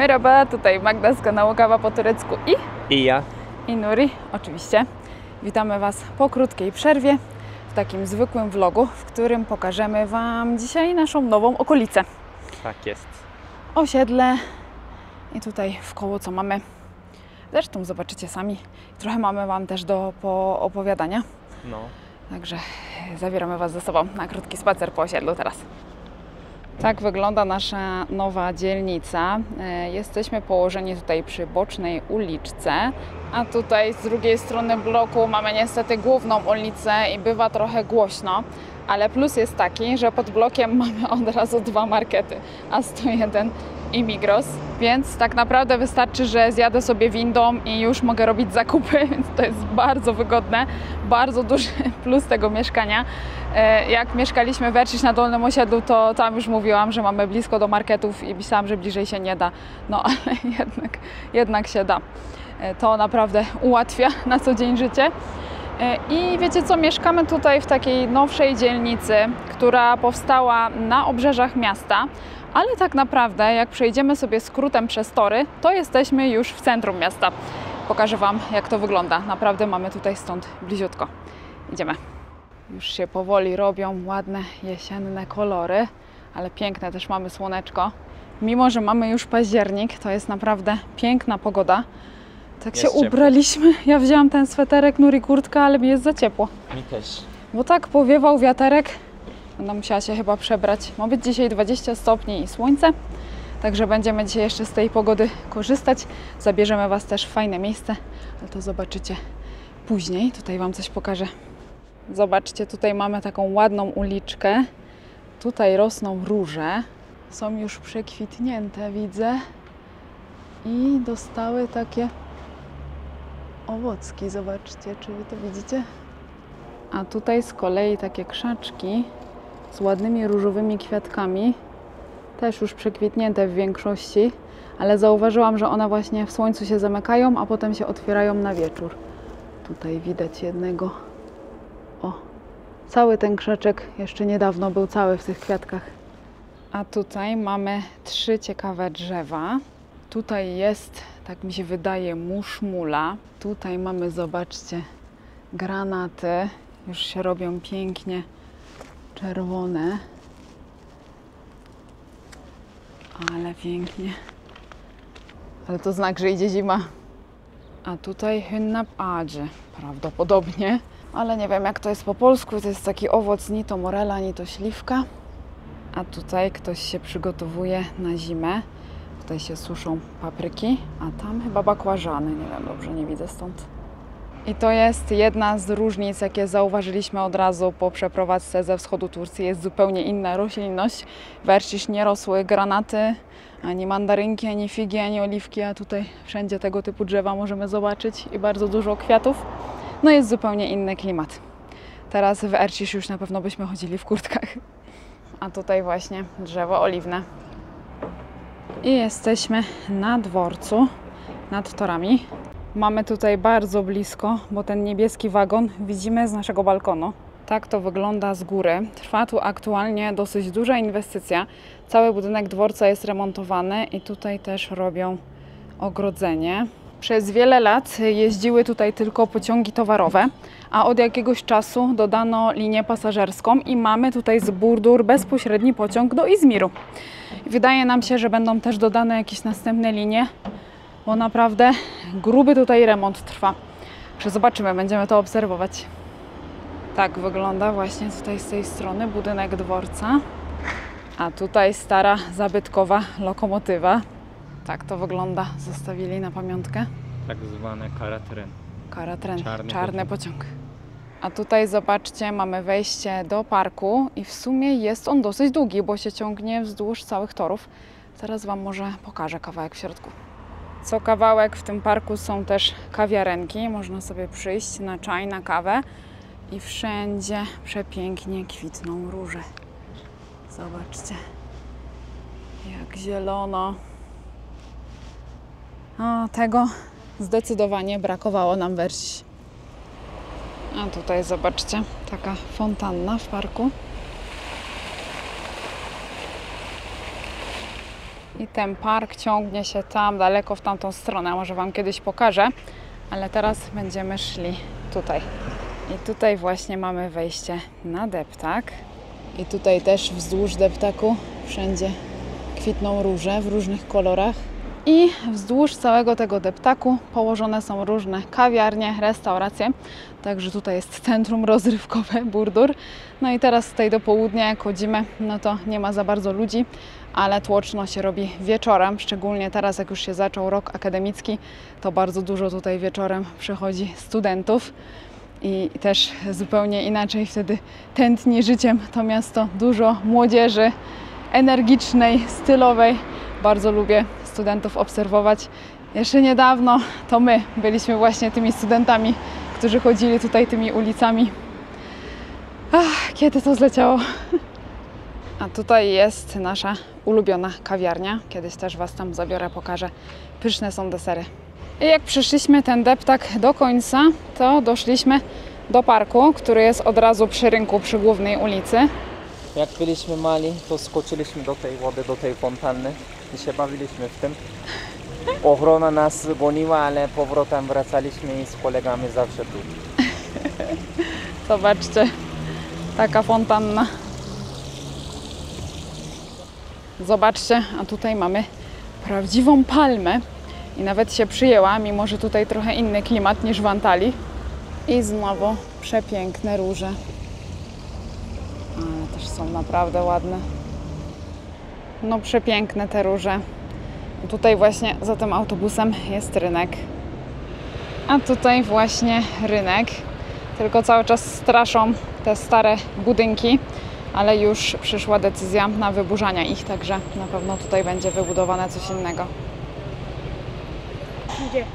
Merhaba, tutaj Magda z kanału Kawa po turecku I ja. i Nuri, oczywiście. Witamy Was po krótkiej przerwie w takim zwykłym vlogu, w którym pokażemy Wam dzisiaj naszą nową okolicę. Tak jest. Osiedle i tutaj w koło co mamy. Zresztą zobaczycie sami. Trochę mamy Wam też do poopowiadania. No. Także zabieramy Was ze sobą na krótki spacer po osiedlu teraz. Tak wygląda nasza nowa dzielnica. Jesteśmy położeni tutaj przy bocznej uliczce, a tutaj z drugiej strony bloku mamy niestety główną ulicę i bywa trochę głośno, ale plus jest taki, że pod blokiem mamy od razu dwa markety, a 101 i Migros, więc tak naprawdę wystarczy, że zjadę sobie windą i już mogę robić zakupy, więc to jest bardzo wygodne, bardzo duży plus tego mieszkania. Jak mieszkaliśmy w Ercisz na Dolnym Osiedlu, to tam już mówiłam, że mamy blisko do marketów i pisałam, że bliżej się nie da, no ale jednak się da. To naprawdę ułatwia na co dzień życie. I wiecie co, mieszkamy tutaj w takiej nowszej dzielnicy, która powstała na obrzeżach miasta, ale tak naprawdę jak przejdziemy sobie skrótem przez tory, to jesteśmy już w centrum miasta. Pokażę Wam, jak to wygląda. Naprawdę mamy tutaj stąd bliziutko. Idziemy. Już się powoli robią ładne jesienne kolory, ale piękne też mamy słoneczko. Mimo że mamy już październik, to jest naprawdę piękna pogoda. Tak się ubraliśmy. Ja wzięłam ten sweterek, Nuri kurtkę, ale mi jest za ciepło. Mi też. Bo tak powiewał wiaterek. Będę musiała się chyba przebrać. Ma być dzisiaj 20 stopni i słońce. Także będziemy dzisiaj jeszcze z tej pogody korzystać. Zabierzemy Was też w fajne miejsce, ale to zobaczycie później. Tutaj Wam coś pokażę. Zobaczcie, tutaj mamy taką ładną uliczkę. Tutaj rosną róże. Są już przekwitnięte, widzę. I dostały takie owocki. Zobaczcie, czy Wy to widzicie? A tutaj z kolei takie krzaczki z ładnymi różowymi kwiatkami. Też już przekwitnięte w większości, ale zauważyłam, że one właśnie w słońcu się zamykają, a potem się otwierają na wieczór. Tutaj widać jednego. O, cały ten krzaczek jeszcze niedawno był cały w tych kwiatkach. A tutaj mamy 3 ciekawe drzewa. Tutaj jest, tak mi się wydaje, muszmula. Tutaj mamy, zobaczcie, granaty. Już się robią pięknie czerwone. Ale pięknie. Ale to znak, że idzie zima. A tutaj hynnap adży, prawdopodobnie. Ale nie wiem, jak to jest po polsku. To jest taki owoc, ni to morela, ni to śliwka. A tutaj ktoś się przygotowuje na zimę. Tutaj się suszą papryki, a tam chyba bakłażany. Nie wiem, dobrze nie widzę stąd. I to jest jedna z różnic, jakie zauważyliśmy od razu po przeprowadzce ze wschodu Turcji. Jest zupełnie inna roślinność. W Ercisz nie rosły granaty, ani mandarynki, ani figi, ani oliwki, a tutaj wszędzie tego typu drzewa możemy zobaczyć i bardzo dużo kwiatów. No jest zupełnie inny klimat. Teraz w Ercisz już na pewno byśmy chodzili w kurtkach. A tutaj właśnie drzewo oliwne. I jesteśmy na dworcu, nad torami. Mamy tutaj bardzo blisko, bo ten niebieski wagon widzimy z naszego balkonu. Tak to wygląda z góry. Trwa tu aktualnie dosyć duża inwestycja. Cały budynek dworca jest remontowany i tutaj też robią ogrodzenie. Przez wiele lat jeździły tutaj tylko pociągi towarowe, a od jakiegoś czasu dodano linię pasażerską i mamy tutaj z Burdur bezpośredni pociąg do Izmiru. Wydaje nam się, że będą też dodane jakieś następne linie, bo naprawdę gruby tutaj remont trwa. Że zobaczymy, będziemy to obserwować. Tak wygląda właśnie tutaj z tej strony budynek dworca. A tutaj stara, zabytkowa lokomotywa. Tak to wygląda. Zostawili na pamiątkę. Tak zwane karatren. Karatren, czarny pociąg. A tutaj zobaczcie, mamy wejście do parku i w sumie jest on dosyć długi, bo się ciągnie wzdłuż całych torów. Zaraz Wam może pokażę kawałek w środku. Co kawałek w tym parku są też kawiarenki. Można sobie przyjść na czaj, na kawę i wszędzie przepięknie kwitną róże. Zobaczcie, jak zielono. O, tego zdecydowanie brakowało nam w Ercisz. A tutaj zobaczcie, taka fontanna w parku. I ten park ciągnie się tam daleko w tamtą stronę. Może Wam kiedyś pokażę, ale teraz będziemy szli tutaj. I tutaj właśnie mamy wejście na deptak. I tutaj też wzdłuż deptaku wszędzie kwitną róże w różnych kolorach. I wzdłuż całego tego deptaku położone są różne kawiarnie, restauracje. Także tutaj jest centrum rozrywkowe, Burdur. No i teraz tutaj do południa, jak chodzimy, no to nie ma za bardzo ludzi, ale tłoczno się robi wieczorem. Szczególnie teraz, jak już się zaczął rok akademicki, to bardzo dużo tutaj wieczorem przychodzi studentów. I też zupełnie inaczej wtedy tętni życiem to miasto. Dużo młodzieży energicznej, stylowej. Bardzo lubię studentów obserwować. Jeszcze niedawno to my byliśmy właśnie tymi studentami, którzy chodzili tutaj tymi ulicami. Kiedy to zleciało? A tutaj jest nasza ulubiona kawiarnia. Kiedyś też Was tam zabiorę, pokażę. Pyszne są desery. I jak przeszliśmy ten deptak do końca, to doszliśmy do parku, który jest od razu przy rynku, przy głównej ulicy. Jak byliśmy mali, to skoczyliśmy do tej wody, do tej fontanny i się bawiliśmy w tym. Ochrona nas goniła, ale powrotem wracaliśmy i z kolegami zawsze tu. Zobaczcie, taka fontanna. Zobaczcie, a tutaj mamy prawdziwą palmę i nawet się przyjęła, mimo że tutaj trochę inny klimat niż w Antalii. I znowu przepiękne róże. Ale też są naprawdę ładne. No przepiękne te róże. Tutaj właśnie za tym autobusem jest rynek. A tutaj właśnie rynek. Tylko cały czas straszą te stare budynki, ale już przyszła decyzja na wyburzanie ich, także na pewno tutaj będzie wybudowane coś innego.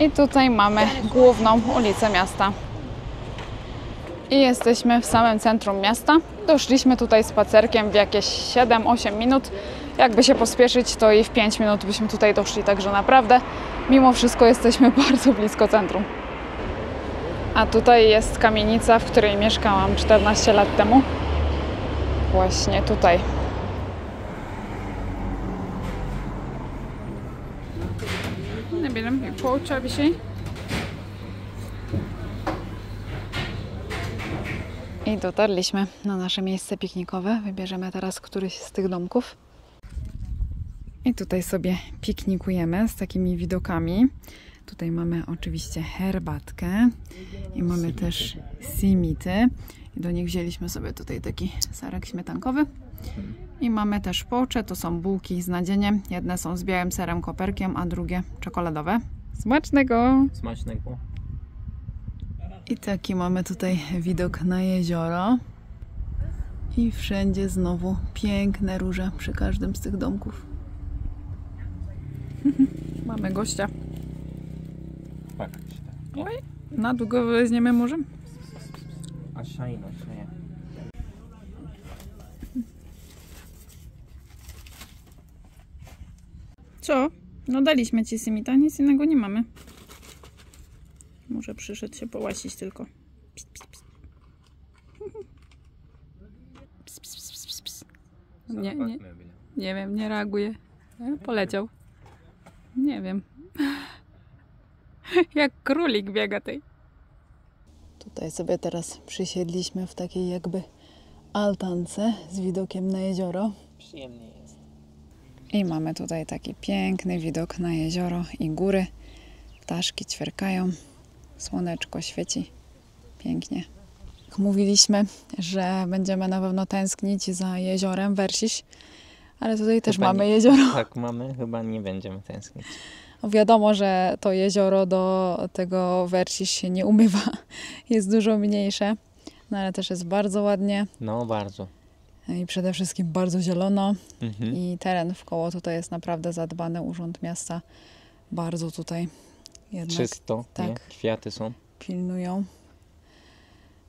I tutaj mamy główną ulicę miasta. I jesteśmy w samym centrum miasta. Doszliśmy tutaj spacerkiem w jakieś 7-8 minut. Jakby się pospieszyć, to i w 5 minut byśmy tutaj doszli, także naprawdę mimo wszystko jesteśmy bardzo blisko centrum. A tutaj jest kamienica, w której mieszkałam 14 lat temu. Właśnie tutaj. Ne bileyim, bir poğaça bir şey. I dotarliśmy na nasze miejsce piknikowe. Wybierzemy teraz któryś z tych domków. I tutaj sobie piknikujemy z takimi widokami. Tutaj mamy oczywiście herbatkę i mamy też simity. I do nich wzięliśmy sobie tutaj taki serek śmietankowy. I mamy też połcze, to są bułki z nadzieniem. Jedne są z białym serem koperkiem, a drugie czekoladowe. Smacznego! Smacznego. I taki mamy tutaj widok na jezioro. I wszędzie znowu piękne róże przy każdym z tych domków. Mamy gościa. Oj, na długo weźmiemy może? Aşağı in aşağıya. Co? No daliśmy ci simita, nic innego nie mamy. Może przyszedł się połasić tylko. Pst, pst, pst. Pst, pst, pst, pst, pst. Nie wiem, nie reaguje. Poleciał. Nie wiem. Jak królik biega tej. Tutaj sobie teraz przysiedliśmy w takiej jakby altance z widokiem na jezioro. Przyjemnie jest. I mamy tutaj taki piękny widok na jezioro i góry. Ptaszki ćwierkają, słoneczko świeci. Pięknie. Mówiliśmy, że będziemy na pewno tęsknić za jeziorem Wersiś, ale tutaj też Chyba mamy nie. jezioro. Tak mamy, chyba nie będziemy tęsknić. Wiadomo, że to jezioro do tego Wersiś się nie umywa. Jest dużo mniejsze, no ale też jest bardzo ładnie. No bardzo. I przede wszystkim bardzo zielono. Mhm. I teren wkoło tutaj jest naprawdę zadbany. Urząd Miasta bardzo tutaj jednak Czysto, tak. nie? Kwiaty są. pilnują.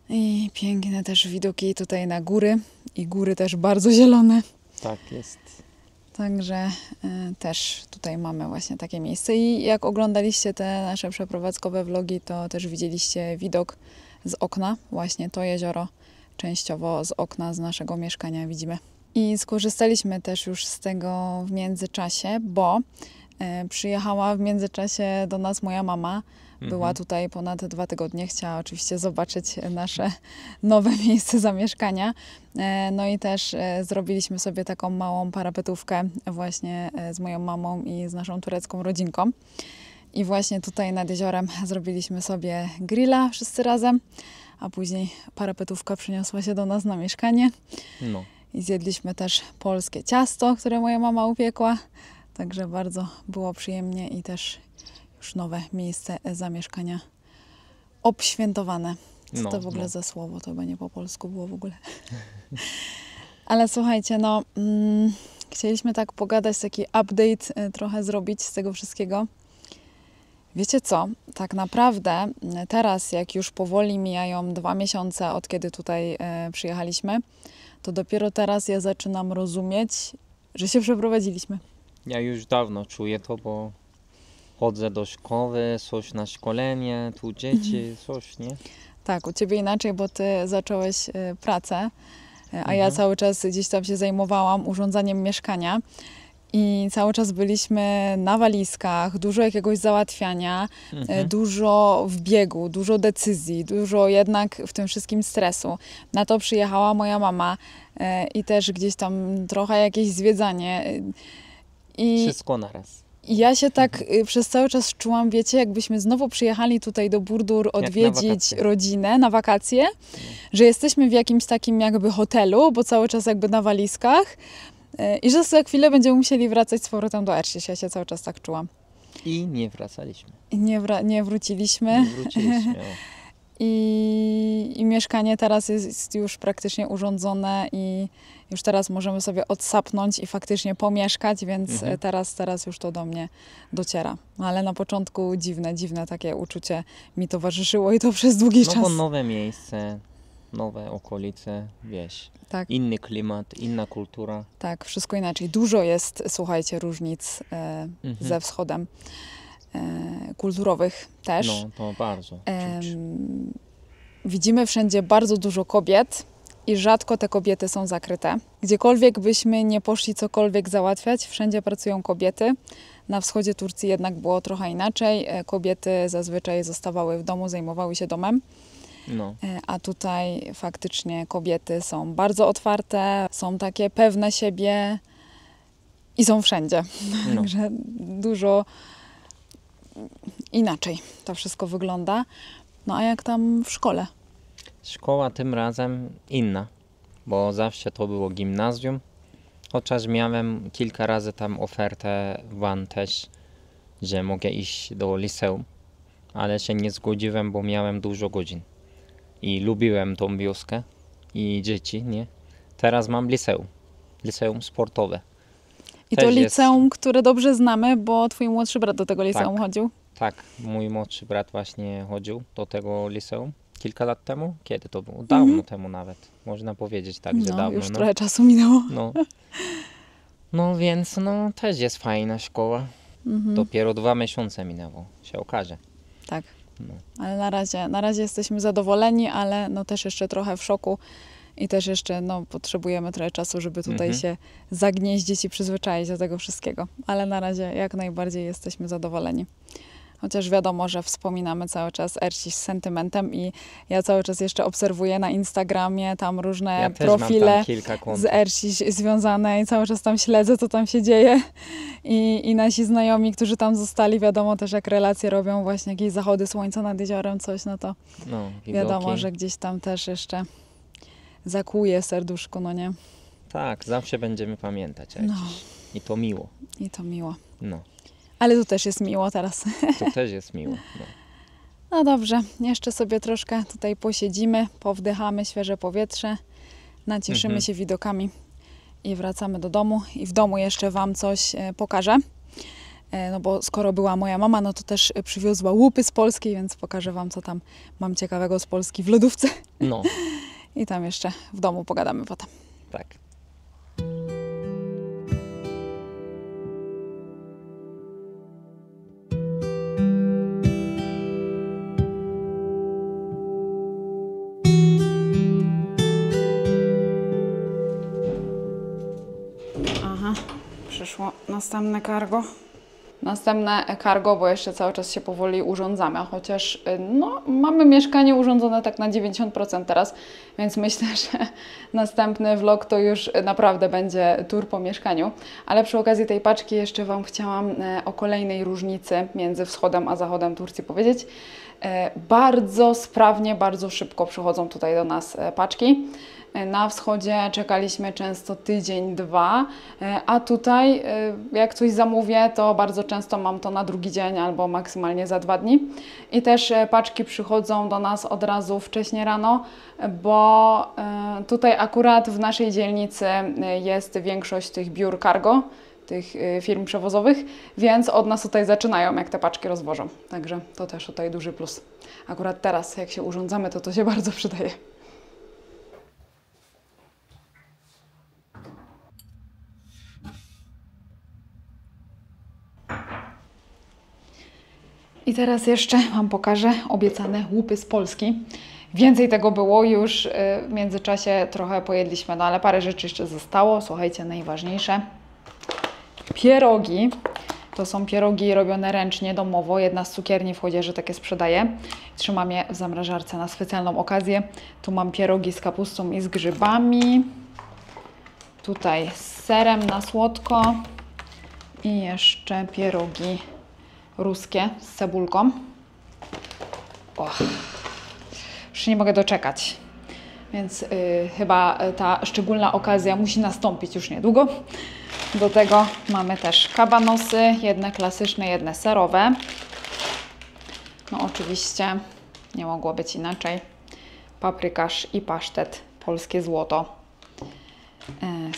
I piękne też widoki tutaj na góry. I góry też bardzo zielone. Tak jest. Także też tutaj mamy właśnie takie miejsce. I jak oglądaliście te nasze przeprowadzkowe vlogi, to też widzieliście widok z okna. Właśnie to jezioro częściowo z okna z naszego mieszkania widzimy. I skorzystaliśmy też już z tego w międzyczasie, bo przyjechała w międzyczasie do nas moja mama. Była tutaj ponad 2 tygodnie. Chciała oczywiście zobaczyć nasze nowe miejsce zamieszkania. No i też zrobiliśmy sobie taką małą parapetówkę właśnie z moją mamą i z naszą turecką rodzinką. I właśnie tutaj nad jeziorem zrobiliśmy sobie grilla wszyscy razem, a później parapetówka przyniosła się do nas na mieszkanie. No. I zjedliśmy też polskie ciasto, które moja mama upiekła. Także bardzo było przyjemnie i też już nowe miejsce zamieszkania obświętowane. Co to w ogóle za słowo? To chyba nie po polsku było w ogóle. Ale słuchajcie, chcieliśmy tak pogadać, taki update trochę zrobić z tego wszystkiego. Wiecie co? Tak naprawdę teraz, jak już powoli mijają 2 miesiące od kiedy tutaj przyjechaliśmy, to dopiero teraz ja zaczynam rozumieć, że się przeprowadziliśmy. Ja już dawno czuję to, bo chodzę do szkoły, coś na szkolenie, tu dzieci, coś, nie? Tak, u Ciebie inaczej, bo Ty zacząłeś pracę, a ja cały czas gdzieś tam się zajmowałam urządzaniem mieszkania i cały czas byliśmy na walizkach, dużo jakiegoś załatwiania, dużo w biegu, dużo decyzji, dużo jednak w tym wszystkim stresu. Na to przyjechała moja mama i też gdzieś tam trochę jakieś zwiedzanie. Wszystko naraz. I ja się tak przez cały czas czułam, wiecie, jakbyśmy znowu przyjechali tutaj do Burdur odwiedzić rodzinę na wakacje, że jesteśmy w jakimś takim jakby hotelu, bo cały czas jakby na walizkach i że za chwilę będziemy musieli wracać z powrotem do Erciś. Ja się cały czas tak czułam. I nie wracaliśmy. I nie wróciliśmy. Nie wróciliśmy, I mieszkanie teraz jest już praktycznie urządzone i już teraz możemy sobie odsapnąć i faktycznie pomieszkać, więc teraz już to do mnie dociera. Ale na początku dziwne takie uczucie mi towarzyszyło i to przez długi czas. No bo nowe miejsce, nowe okolice, wiesz, Tak. inny klimat, inna kultura. Tak, wszystko inaczej. Dużo jest, słuchajcie, różnic ze wschodem. Kulturowych też. No, to bardzo czuć. Widzimy wszędzie bardzo dużo kobiet i rzadko te kobiety są zakryte. Gdziekolwiek byśmy nie poszli cokolwiek załatwiać, wszędzie pracują kobiety. Na wschodzie Turcji jednak było trochę inaczej. Kobiety zazwyczaj zostawały w domu, zajmowały się domem. No. A tutaj faktycznie kobiety są bardzo otwarte, są takie pewne siebie i są wszędzie. No. Także dużo inaczej to wszystko wygląda. No a jak tam w szkole? Szkoła tym razem inna, bo zawsze to było gimnazjum. Chociaż miałem kilka razy tam ofertę WAN też, że mogę iść do liceum, ale się nie zgodziłem, bo miałem dużo godzin. I lubiłem tą wioskę i dzieci, nie? Teraz mam liceum sportowe. I Też to liceum, które dobrze znamy, bo twój młodszy brat do tego liceum chodził? Tak, mój młodszy brat właśnie chodził do tego liceum kilka lat temu. Kiedy to było? Dawno temu nawet. Można powiedzieć tak, że dawno. Już trochę czasu minęło. No więc też jest fajna szkoła. Dopiero 2 miesiące minęło, się okaże. Tak, ale na razie jesteśmy zadowoleni, ale też jeszcze trochę w szoku i też jeszcze potrzebujemy trochę czasu, żeby tutaj się zagnieździć i przyzwyczaić do tego wszystkiego. Ale na razie jak najbardziej jesteśmy zadowoleni. Chociaż wiadomo, że wspominamy cały czas Erciś z sentymentem i ja cały czas jeszcze obserwuję na Instagramie tam różne profile z Erciś związane i cały czas tam śledzę, co tam się dzieje. I nasi znajomi, którzy tam zostali, wiadomo też jak relacje robią, właśnie jakieś zachody słońca nad jeziorem, coś, to wiadomo, że gdzieś tam też jeszcze zakłuje serduszko, nie? Tak, zawsze będziemy pamiętać Erciś. I to miło. I to miło. No. Ale tu też jest miło teraz. Tu też jest miło. No dobrze, jeszcze sobie troszkę tutaj posiedzimy, powdychamy świeże powietrze, nacieszymy się widokami i wracamy do domu. I w domu jeszcze Wam coś pokażę. No bo skoro była moja mama, to też przywiozła łupy z Polski, więc pokażę Wam, co tam mam ciekawego z Polski w lodówce. No. I tam jeszcze w domu pogadamy potem. Tak. Następne cargo. Następne cargo, bo jeszcze cały czas się powoli urządzamy, chociaż no, mamy mieszkanie urządzone tak na 90% teraz, więc myślę, że następny vlog to już naprawdę będzie tour po mieszkaniu. Ale przy okazji tej paczki jeszcze Wam chciałam o kolejnej różnicy między wschodem a zachodem Turcji powiedzieć. Bardzo sprawnie, bardzo szybko przychodzą tutaj do nas paczki. Na wschodzie czekaliśmy często tydzień, dwa, a tutaj jak coś zamówię, to bardzo często mam to na drugi dzień albo maksymalnie za 2 dni. I też paczki przychodzą do nas od razu wcześnie rano, bo tutaj akurat w naszej dzielnicy jest większość tych biur cargo, tych firm przewozowych, więc od nas tutaj zaczynają, jak te paczki rozwożą. Także to też tutaj duży plus. Akurat teraz, jak się urządzamy, to się bardzo przydaje. I teraz jeszcze Wam pokażę obiecane łupy z Polski. Więcej tego było już, w międzyczasie trochę pojedliśmy, no ale parę rzeczy jeszcze zostało. Słuchajcie, najważniejsze. Pierogi. To są pierogi robione ręcznie, domowo. Jedna z cukierni w Chodzieży takie sprzedaje. Trzymam je w zamrażarce na specjalną okazję. Tu mam pierogi z kapustą i z grzybami. Tutaj z serem na słodko. I jeszcze pierogi ruskie z cebulką. Już się nie mogę doczekać. Więc chyba ta szczególna okazja musi nastąpić już niedługo. Do tego mamy też kabanosy, jedne klasyczne, jedne serowe. No oczywiście nie mogło być inaczej. Paprykarz i pasztet, polskie złoto.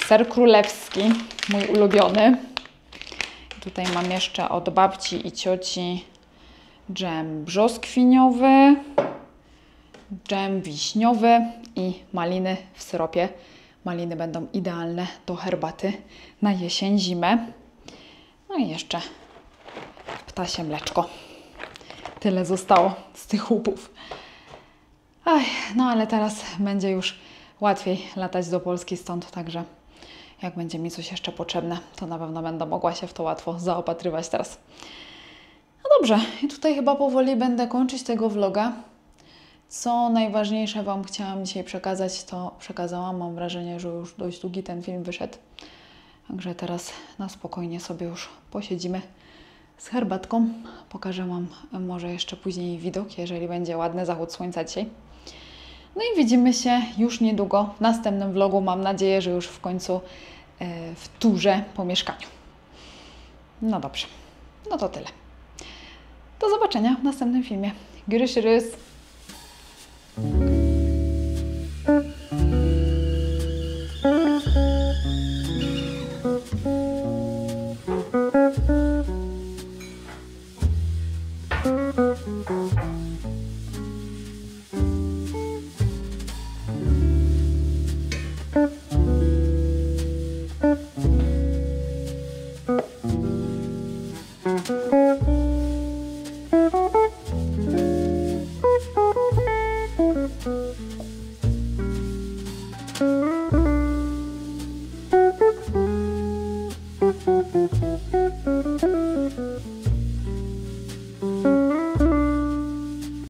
Ser królewski, mój ulubiony. Tutaj mam jeszcze od babci i cioci dżem brzoskwiniowy, dżem wiśniowy i maliny w syropie. Maliny będą idealne do herbaty na jesień, zimę. No i jeszcze ptasie mleczko. Tyle zostało z tych łupów. No ale teraz będzie już łatwiej latać do Polski stąd, także jak będzie mi coś jeszcze potrzebne, to na pewno będę mogła się w to łatwo zaopatrywać teraz. No dobrze, i tutaj chyba powoli będę kończyć tego vloga. Co najważniejsze Wam chciałam dzisiaj przekazać, to przekazałam. Mam wrażenie, że już dość długi ten film wyszedł. Także teraz na spokojnie sobie już posiedzimy z herbatką. Pokażę Wam może jeszcze później widok, jeżeli będzie ładny zachód słońca dzisiaj. No i widzimy się już niedługo w następnym vlogu. Mam nadzieję, że już w końcu w turze po mieszkaniu. No dobrze, no to tyle. Do zobaczenia w następnym filmie. Görüşürüz.